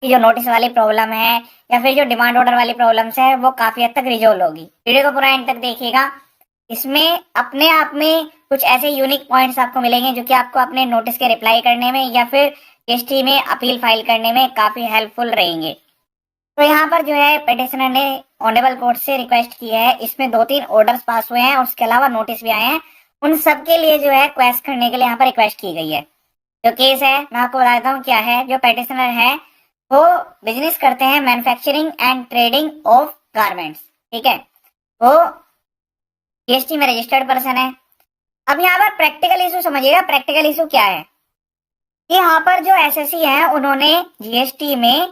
कि जो नोटिस वाली प्रॉब्लम है या फिर जो डिमांड ऑर्डर वाली प्रॉब्लम्स है वो काफी हद तक रिजोल्व होगी। वीडियो को पूरा एंड तक देखिएगा। इसमें अपने आप में कुछ ऐसे यूनिक पॉइंट्स आपको मिलेंगे जो कि आपको अपने नोटिस के रिप्लाई करने में या फिर जीएसटी में अपील फाइल करने में काफी हेल्पफुल रहेंगे। तो यहाँ पर जो है पिटिशनर ने ऑनरेबल कोर्ट से रिक्वेस्ट की है, इसमें 2-3 ऑर्डर्स पास हुए हैं और उसके अलावा नोटिस भी आए हैं। उन सबके लिए जो है क्वेस्ट करने के लिए यहाँ पर रिक्वेस्ट की गई है। जो केस है मैं आपको बता देता हूँ क्या है। जो पिटिशनर है वो बिजनेस करते हैं manufacturing and trading of garments, ठीक है। वो जीएसटी में रजिस्टर्ड पर्सन है। अब यहाँ पर प्रैक्टिकल इशू समझिएगा। प्रैक्टिकल इशू क्या है कि यहाँ पर जो एसएससी है उन्होंने जीएसटी में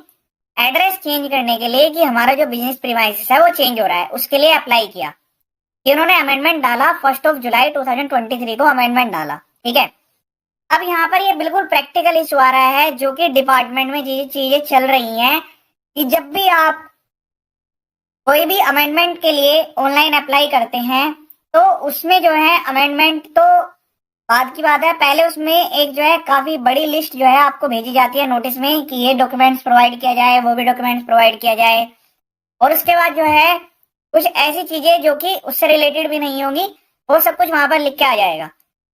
एड्रेस चेंज करने के लिए कि हमारा जो बिजनेस प्रीमाइसिस है वो चेंज हो रहा है, उसके लिए अप्लाई किया। इन्होंने अमेंडमेंट डाला 1 जुलाई 2023 को अमेंडमेंट डाला, ठीक है। अब यहाँ पर ये बिल्कुल प्रैक्टिकल इशू आ रहा है जो कि डिपार्टमेंट में चीजें चल रही हैं कि जब भी आप कोई भी अमेंडमेंट के लिए ऑनलाइन अप्लाई करते हैं तो उसमें जो है अमेंडमेंट तो बाद की बात है, पहले उसमें एक जो है काफी बड़ी लिस्ट जो है आपको भेजी जाती है नोटिस में कि ये डॉक्यूमेंट्स प्रोवाइड किया जाए, वो भी डॉक्यूमेंट्स प्रोवाइड किया जाए। और उसके बाद जो है कुछ ऐसी चीजें जो कि उससे रिलेटेड भी नहीं होंगी वो सब कुछ वहां पर लिख के आ जाएगा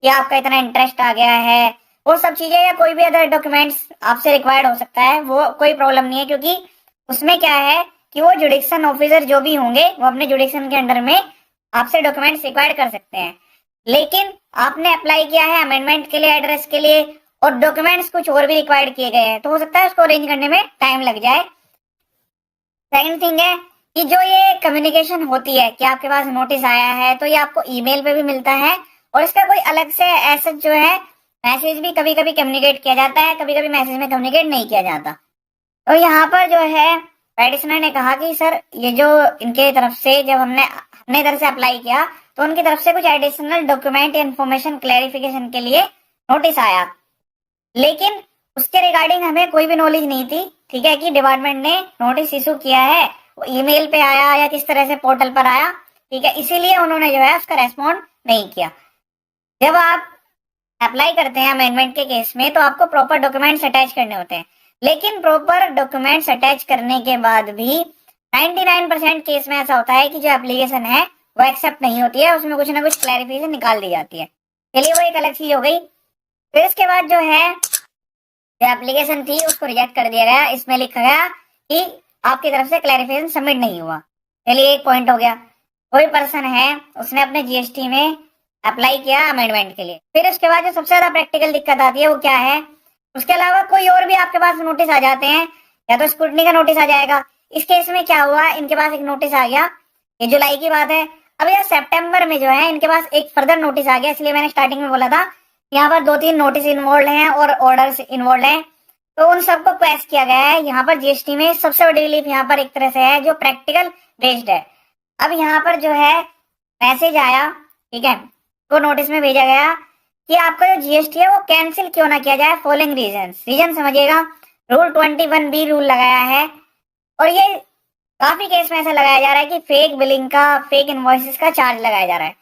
कि आपका इतना इंटरेस्ट आ गया है, वो सब चीजें, या कोई भी अदर डॉक्यूमेंट्स आपसे रिक्वायर्ड हो सकता है, वो कोई प्रॉब्लम नहीं है। क्योंकि उसमें क्या है कि वो जुडिक्शन ऑफिसर जो भी होंगे वो अपने जुडिक्शन के अंडर में आपसे डॉक्यूमेंट्स रिक्वायर्ड कर सकते हैं। लेकिन आपने अप्लाई किया है अमेंडमेंट के लिए, एड्रेस के लिए, और डॉक्यूमेंट्स कुछ और भी रिक्वायर्ड किए गए हैं, तो हो सकता है उसको अरेंज करने में टाइम लग जाए। सेकंड थिंग है कि जो ये कम्युनिकेशन होती है कि आपके पास नोटिस आया है तो ये आपको ईमेल पे भी मिलता है और इसका कोई अलग से ऐसा जो है मैसेज भी कभी कभी कम्युनिकेट किया जाता है, कभी कभी मैसेज में कम्युनिकेट नहीं किया जाता। तो यहाँ पर जो है पेटिशनर ने कहा कि सर ये जो इनके तरफ से जब हमने इधर से अप्लाई किया तो उनकी तरफ से कुछ एडिशनल डॉक्यूमेंट इन्फॉर्मेशन क्लैरिफिकेशन के लिए नोटिस आया, लेकिन उसके रिगार्डिंग हमें कोई भी नॉलेज नहीं थी, ठीक है, कि डिपार्टमेंट ने नोटिस इशू किया है, वो ईमेल पे आया या किस तरह से पोर्टल पर आया, ठीक है। इसीलिए उन्होंने जो है उसका रेस्पॉन्ड नहीं किया। जब आप अप्लाई करते हैं अमेंडमेंट के केस में तो आपको प्रॉपर डॉक्यूमेंट्स अटैच करने होते हैं, लेकिन प्रॉपर डॉक्यूमेंट्स अटैच करने के बाद भी 99% केस में ऐसा होता है कि जो एप्लीकेशन है वो एक्सेप्ट नहीं होती है, उसमें कुछ ना कुछ क्लैरिफिकेशन निकाल दी जाती है। चलिए वो एक अलग चीज हो गई। फिर इसके बाद जो है जो एप्लीकेशन थी उसको रिजेक्ट कर दिया गया। इसमें लिखा गया कि आपकी तरफ से क्लैरिफिकेशन सबमिट नहीं हुआ। चलिए एक पॉइंट हो गया। कोई पर्सन है उसने अपने जीएसटी में अप्लाई किया अमेंडमेंट के लिए, फिर उसके बाद जो सबसे ज्यादा प्रैक्टिकल दिक्कत आती है वो क्या है, उसके अलावा कोई और भी आपके पास नोटिस आ जाते हैं, या तो स्क्रूटनी का नोटिस आ जाएगा। इस केस में क्या हुआ, इनके पास एक नोटिस आ गया, ये जुलाई की बात है। अब यार सितंबर में जो है इनके पास एक फर्दर नोटिस आ गया, इसलिए मैंने स्टार्टिंग में बोला था यहाँ पर 2-3 नोटिस इन्वॉल्व हैं और ऑर्डर्स इन्वॉल्व हैं, तो उन सबको क्वेश्चन किया गया है। यहाँ पर जीएसटी में सबसे बड़ी रिलीफ यहाँ पर एक तरह से है जो प्रैक्टिकल बेस्ड है। अब यहाँ पर जो है मैसेज आया, ठीक है, तो नोटिस में भेजा गया कि आपका जो जीएसटी है वो कैंसिल क्यों ना किया जाए, फॉलोइंग रीजन समझिएगा। रूल 21B रूल लगाया है और ये काफी केस में ऐसा लगाया जा रहा है कि फेक बिलिंग का, फेक इनवॉइसेस का चार्ज लगाया जा रहा है।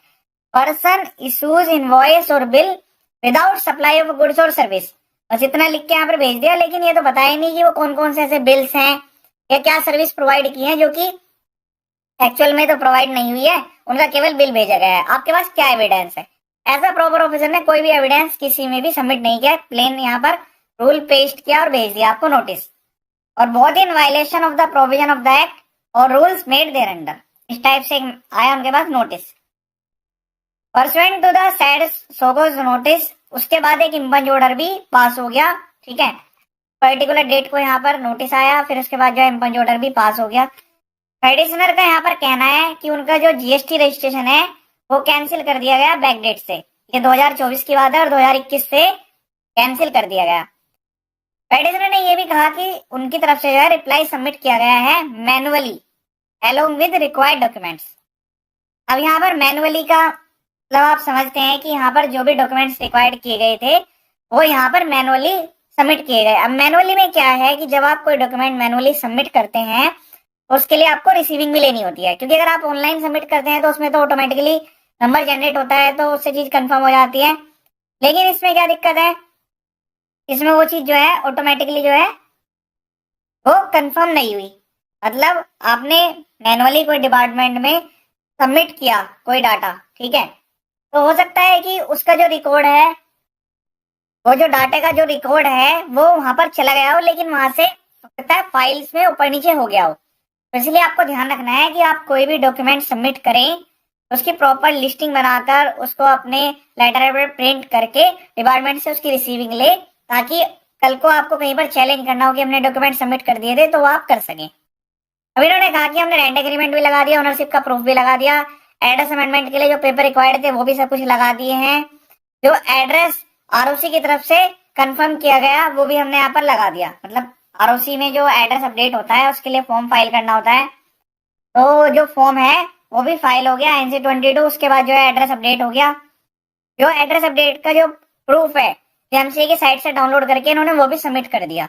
पर्सन इशूज इनवॉइस और bill without supply of goods और सर्विस, बस इतना लिख के यहाँ पर भेज दिया, लेकिन ये तो बताया नहीं कि वो कौन कौन से ऐसे बिल्स हैं या क्या सर्विस प्रोवाइड की है जो कि एक्चुअल में तो प्रोवाइड नहीं हुई है, उनका केवल बिल भेजा गया है। आपके पास क्या एविडेंस है? ऐसा प्रॉपर ऑफिसर ने कोई भी एविडेंस किसी में भी सबमिट नहीं किया, प्लेन यहाँ पर रूल पेस्ट किया और भेज दिया आपको नोटिस, और बहुत in violation of the provision of the act और रूल्स मेड देयर अंडर, इस टाइप से आया उनके पास notice. Pursuant to the said show cause notice, उसके बाद एक इंपंज ऑर्डर भी पास हो गया, ठीक है, पर्टिकुलर डेट को यहाँ पर नोटिस आया, फिर उसके बाद जो है इंपंज ऑर्डर भी पास हो गया। पेटिशनर का यहाँ पर कहना है कि उनका जो जीएसटी रजिस्ट्रेशन है वो कैंसिल कर दिया गया बैक डेट से, ये 2024 की बात है और 2021 से कैंसिल कर दिया गया। पेटिशनर ने ये भी कहा कि उनकी तरफ से जो है रिप्लाई सबमिट किया गया है manually along with required documents. अब यहाँ पर मैनुअली का मतलब आप समझते हैं कि यहाँ पर जो भी डॉक्यूमेंट्स रिक्वायर्ड किए गए थे वो यहाँ पर मैनुअली सबमिट किए गए। अब मैनुअली में क्या है कि जब आप कोई डॉक्यूमेंट मैनुअली सबमिट करते हैं तो उसके लिए आपको रिसीविंग भी लेनी होती है, क्योंकि अगर आप ऑनलाइन सबमिट करते हैं तो उसमें तो ऑटोमेटिकली नंबर जनरेट होता है तो उससे चीज कंफर्म हो जाती है। लेकिन इसमें क्या दिक्कत है, इसमें वो चीज जो है ऑटोमेटिकली जो है वो कंफर्म नहीं हुई, मतलब आपने मैनुअली कोई डिपार्टमेंट में सबमिट किया कोई डाटा, ठीक है, तो हो सकता है कि उसका जो रिकॉर्ड है, वो जो डाटा का जो रिकॉर्ड है वो वहां पर चला गया हो, लेकिन वहां से हो सकता है फाइल्स में ऊपर नीचे हो गया हो। तो इसलिए आपको ध्यान रखना है कि आप कोई भी डॉक्यूमेंट सबमिट करें तो उसकी प्रॉपर लिस्टिंग बनाकर उसको अपने लेटर पर प्रिंट करके डिपार्टमेंट से उसकी रिसीविंग ले, ताकि कल को आपको कहीं पर चैलेंज करना हो कि हमने डॉक्यूमेंट सबमिट कर दिए थे, तो वो आप कर सकें। अब इन्होंने कहा कि हमने रेंट एग्रीमेंट भी लगा दिया, ओनरशिप का प्रूफ भी लगा दिया, एड्रेस अमेंडमेंट के लिए जो पेपर रिक्वायर्ड थे वो भी सब कुछ लगा दिए हैं, जो एड्रेस आरओसी की तरफ से कंफर्म किया गया वो भी हमने यहाँ पर लगा दिया। मतलब आरओसी में जो एड्रेस अपडेट होता है उसके लिए फॉर्म फाइल करना होता है, तो जो फॉर्म है वो भी फाइल हो गया NC-22। उसके बाद जो है एड्रेस अपडेट हो गया, जो एड्रेस अपडेट का जो प्रूफ है जेएमसी की साइट से डाउनलोड करके इन्होंने वो भी सबमिट कर दिया।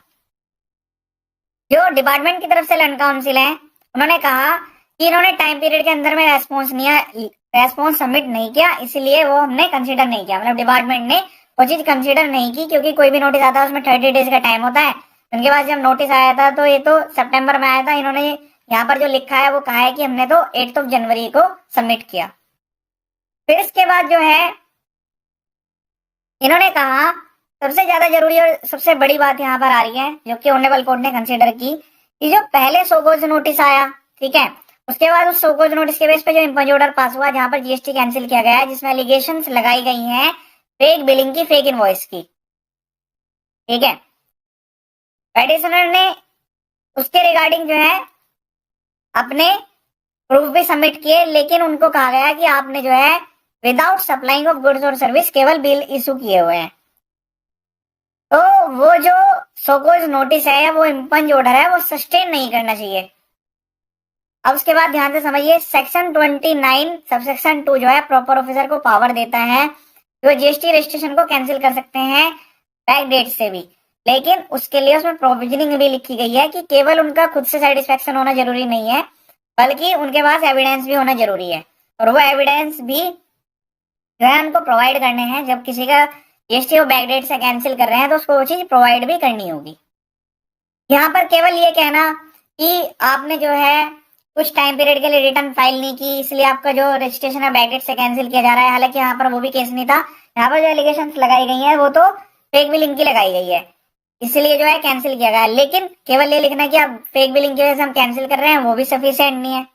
जो डिपार्टमेंट की तरफ से लैंड काउंसिल है उन्होंने कहा कि इन्होंने टाइम पीरियड के अंदर में रेस्पॉन्स सबमिट नहीं किया, इसलिए वो हमने कंसीडर नहीं किया। मतलब डिपार्टमेंट ने वो चीज कंसीडर नहीं की, क्योंकि कोई भी नोटिस आता है उसमें 30 डेज का टाइम होता है। उनके पास जब नोटिस आया था तो ये तो सितंबर में आया था, इन्होंने यहाँ पर जो लिखा है वो कहा है कि हमने तो 8 जनवरी को सबमिट किया। फिर इसके बाद जो है इन्होंने कहा सबसे ज्यादा जरूरी और सबसे बड़ी बात यहाँ पर आ रही है जो कि ऑनरेबल कोर्ट ने कंसीडर की, कि जो पहले सोकोज नोटिस आया, ठीक है, उसके बाद उस सोकोज नोटिस के बेस पे जो इंपंज ऑर्डर पास हुआ जहां पर जीएसटी कैंसिल किया गया है, जिसमें एलिगेशंस लगाई गई हैं फेक बिलिंग की, फेक इनवॉइस की, ठीक है, पेटिशनर ने उसके रिगार्डिंग जो है अपने प्रूफ भी सबमिट किए, लेकिन उनको कहा गया कि आपने जो है विदाउट सप्लाइंग ऑफ गुड्स और सर्विस केवल बिल इशू किए हुए हैं। तो वो जो सोकोज नोटिस है, वो इंपंज ऑर्डर है, वो सस्टेन नहीं करना चाहिए। अब उसके बाद ध्यान से समझिए, सेक्शन 29 सबसेक्शन 2 जो है प्रॉपर ऑफिसर को पावर देता है कि वो जीएसटी रजिस्ट्रेशन को कैंसिल कर सकते हैं बैक डेट से भी, लेकिन उसके लिए उसमें प्रोविजनिंग भी लिखी गई है कि केवल उनका खुद से सेटिस्फेक्शन होना जरूरी नहीं है, बल्कि उनके पास एविडेंस भी होना जरूरी है, और वो एविडेंस भी जो है उनको प्रोवाइड करने हैं। जब किसी का जीएसटी वो बैक डेट से कैंसिल कर रहे हैं तो उसको वो चीज प्रोवाइड भी करनी होगी। यहाँ पर केवल ये कहना कि आपने जो है कुछ टाइम पीरियड के लिए रिटर्न फाइल नहीं की, इसलिए आपका जो रजिस्ट्रेशन है बैक डेट से कैंसिल किया जा रहा है, हालांकि यहाँ पर वो भी केस नहीं था। यहाँ पर जो एलिगेशन लगाई गई है वो तो फेक बिलिंग की लगाई गई है, इसलिए जो है कैंसिल किया गया, लेकिन केवल ये लिखना कि आप फेक बिलिंग की वजह से हम कैंसिल कर रहे हैं वो भी सफिशिएंट नहीं है।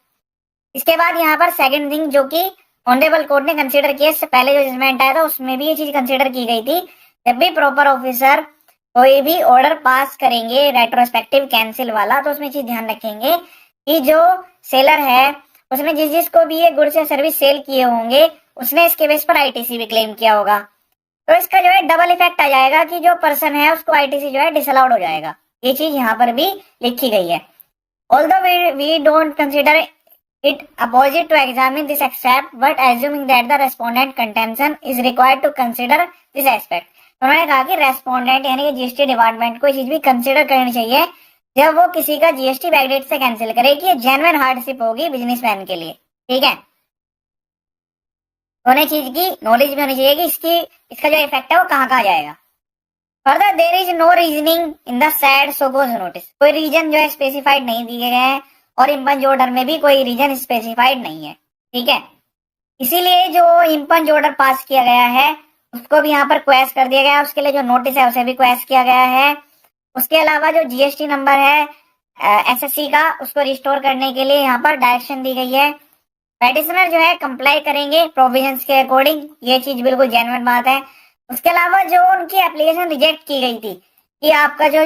इसके बाद यहाँ पर सेकंड थिंग जो कि ऑनरेबल कोर्ट ने कंसीडर किया, इससे पहले जो जजमेंट आया था उसमें भी ये चीज कंसीडर की गई थी, जब भी प्रॉपर ऑफिसर कोई भी ऑर्डर पास करेंगे रेट्रोस्पेक्टिव कैंसिल वाला, तो उसमें चीज ध्यान रखेंगे कि जो सेलर है उसने जिस जिसको भी ये गुड्स या सर्विस सेल किए होंगे उसने इसके बेस पर आईटीसी भी क्लेम किया होगा, तो इसका जो है डबल इफेक्ट आ जाएगा कि जो पर्सन है उसको आईटीसी जो है डिसअलाउड हो जाएगा। ये चीज यहाँ पर भी लिखी गई है। Although we don't consider it apposite to examine this except but assuming that the respondent contention is required to consider this aspect। उन्होंने कहा कि रेस्पोंडेंट यानी कि जीएसटी डिपार्टमेंट को ये चीज भी कंसिडर करनी चाहिए जब वो किसी का जीएसटी बैकडेट से कैंसिल करे कि ये जेन्युइन हार्डशिप होगी बिजनेसमैन के लिए, ठीक है, उन्हें चीज की नॉलेज भी होनी चाहिए कि इसका जो इफेक्ट है वो कहाँ जाएगा। Further there is no reasoning in the said show cause notice, कोई रीजन जो है स्पेसिफाइड नहीं दिए गए हैं और इंपंज ऑर्डर में भी कोई रीजन स्पेसिफाइड नहीं है, ठीक है, इसीलिए जो इंपंज ऑर्डर पास किया गया है उसको भी यहाँ पर क्वेश कर दिया गया है, उसके लिए जो नोटिस है उसे भी क्वेश किया गया है। उसके अलावा जो जीएसटी नंबर है एसएससी का उसको रिस्टोर करने के लिए यहाँ पर डायरेक्शन दी गई है। पेटिशनर जो है कंप्लाई करेंगे प्रोविजंस के अकॉर्डिंग, ये चीज बिल्कुल जेन्युइन बात है। उसके अलावा जो उनकी एप्लीकेशन रिजेक्ट की गई थी कि आपका जो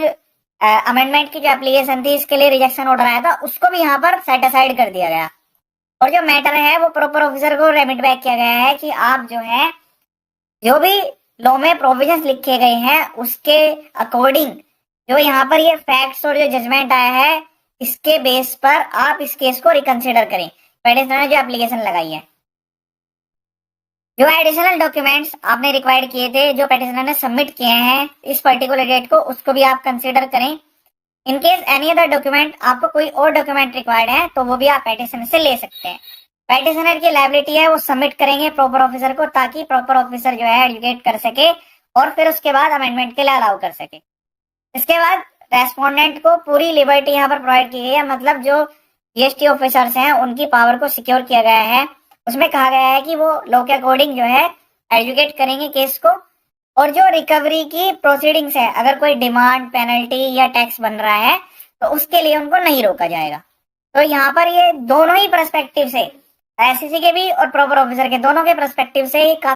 अमेंडमेंट की जो एप्लीकेशन थी इसके लिए रिजेक्शन ऑर्डर आया था, उसको भी यहाँ पर सेट असाइड कर दिया गया, और जो मैटर है वो प्रॉपर ऑफिसर को रेमिट बैक किया गया है कि आप जो है जो भी लॉ में प्रोविजंस लिखे गए हैं उसके अकॉर्डिंग जो यहाँ पर ये फैक्ट्स और जो जजमेंट आया है इसके बेस पर आप इस केस को रिकंसिडर करें। पेटिशनर ने जो एप्लीकेशन लगाई है, जो एडिशनल डॉक्यूमेंट्स आपने रिक्वायर्ड किए थे जो पेटिशनर ने सबमिट किए हैं इस पर्टिकुलर डेट को, उसको भी आप कंसीडर करें। In case any other document, आपको कोई और डॉक्यूमेंट रिक्वायर्ड है तो वो भी आप पेटिशनर से ले सकते हैं। पेटिशनर की लायबिलिटी है वो सबमिट करेंगे प्रॉपर ऑफिसर को, ताकि प्रॉपर ऑफिसर जो है एडजुकेट कर सके और फिर उसके बाद अमेंडमेंट के लिए अलाउ कर सके। इसके बाद रेस्पोंडेंट को पूरी लिबर्टी यहाँ पर प्रोवाइड की गई है, मतलब जो जीएसटी ऑफिसर्स हैं उनकी पावर को सिक्योर किया गया है। उसमें कहा गया है कि वो लॉ के अकॉर्डिंग जो है एजुकेट करेंगे केस को, और जो रिकवरी की प्रोसीडिंग्स है, अगर कोई डिमांड, पेनल्टी या टैक्स बन रहा है तो उसके लिए उनको नहीं रोका जाएगा। तो यहाँ पर ये दोनों ही पर्सपेक्टिव से, एससीसी के भी और प्रॉपर ऑफिसर के, दोनों के पर्सपेक्टिव से